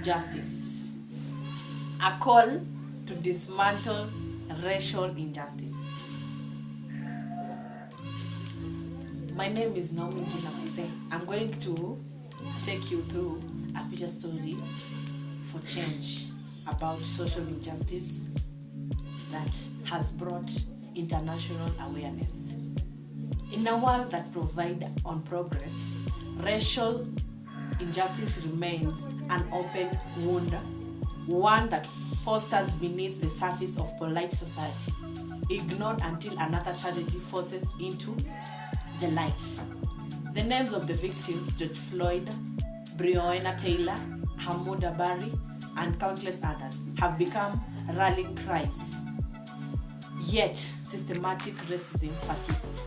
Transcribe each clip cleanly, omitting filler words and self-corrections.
justice. A call to dismantle racial injustice. My name is Naomi Ginapuse. I'm going to take you through a feature story for change about social injustice that has brought international awareness. In a world that provides on progress, racial injustice remains an open wound, one that fosters beneath the surface of polite society, ignored until another tragedy forces into the light. The names of the victims, George Floyd, Breonna Taylor, Hamoud Abari, and countless others, have become rallying cries. Yet, systematic racism persists,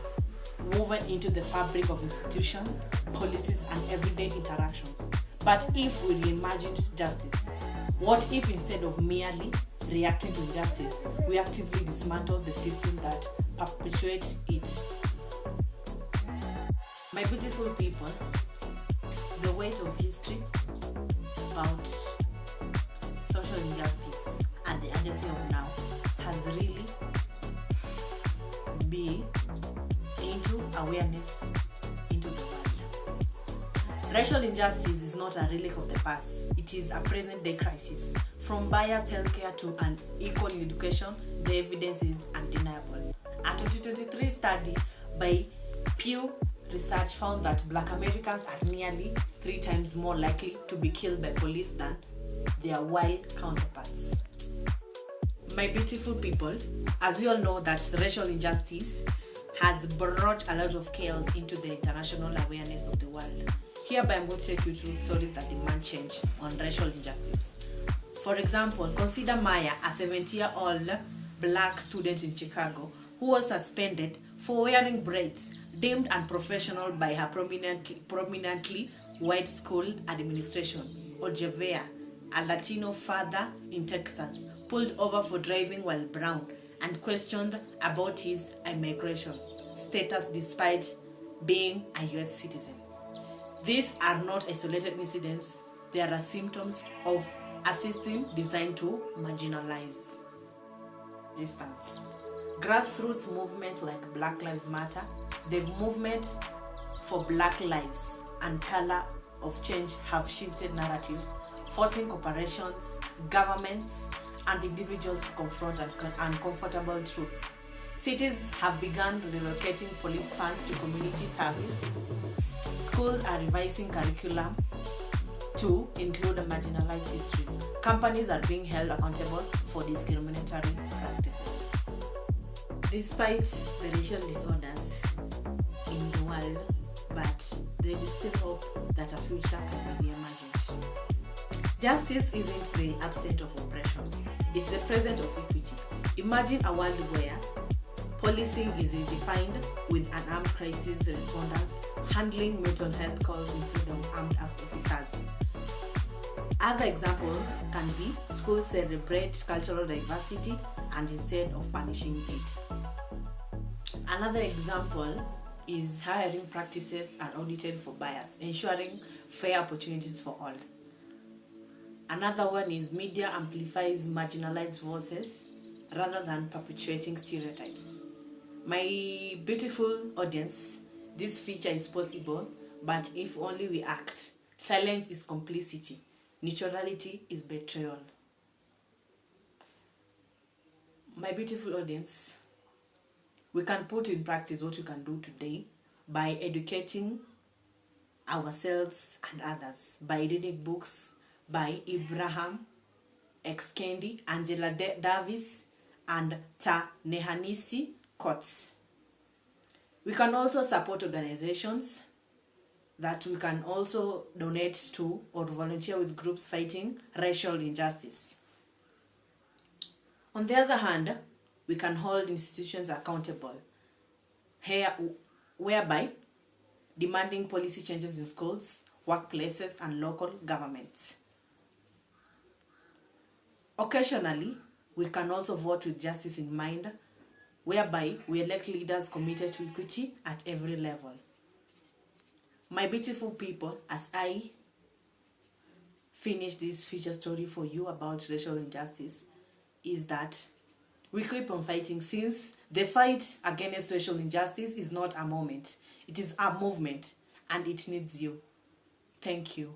woven into the fabric of institutions, policies, and everyday interactions. But if we reimagined justice, what if instead of merely reacting to injustice, we actively dismantle the system that perpetuates it? My beautiful people, the weight of history about social injustice and the urgency of now has really been into awareness into the world. Racial injustice is not a relic of the past. It is a present-day crisis. From biased healthcare to unequal education, the evidence is undeniable. A 2023 study by Pew Research found that Black Americans are nearly 3 times more likely to be killed by police than their white counterparts. My beautiful people, as we all know that racial injustice has brought a lot of chaos into the international awareness of the world. Hereby I'm going to take you through stories that demand change on racial injustice. For example, consider Maya, a 70-year-old black student in Chicago who was suspended for wearing braids, deemed unprofessional by her prominently white school administration. Ojevea, a Latino father in Texas, pulled over for driving while brown and questioned about his immigration status despite being a US citizen. These are not isolated incidents, they are symptoms of a system designed to marginalize resistance. Grassroots movements like Black Lives Matter, the movement for Black lives and color of change have shifted narratives, forcing corporations, governments, and individuals to confront uncomfortable truths. Cities have begun relocating police funds to community service. Schools are revising curriculum to include marginalized histories. Companies are being held accountable for discriminatory practices. Despite the racial disorders in the world, but there is still hope that a future can be reimagined. Justice isn't the absence of oppression, it's the presence of equity. Imagine a world where policing is defined with an armed crisis responders handling mental health calls instead of armed officers. Other example can be schools celebrate cultural diversity and instead of punishing it. Another example is hiring practices are audited for bias, ensuring fair opportunities for all. Another one is media amplifies marginalized voices rather than perpetuating stereotypes. My beautiful audience, this feature is possible, but if only we act. Silence is complicity. Neutrality is betrayal. My beautiful audience, we can put in practice what we can do today by educating ourselves and others, by reading books by Ibrahim X. Kendi, Angela Davis, and Ta Nehanisi Coates. We can also support organizations that we can also donate to or volunteer with groups fighting racial injustice. On the other hand, we can hold institutions accountable, whereby demanding policy changes in schools, workplaces, and local governments. Occasionally, we can also vote with justice in mind, whereby we elect leaders committed to equity at every level. My beautiful people, as I finish this feature story for you about racial injustice is that we keep on fighting, since the fight against racial injustice is not a moment, it is a movement, and it needs you. Thank you.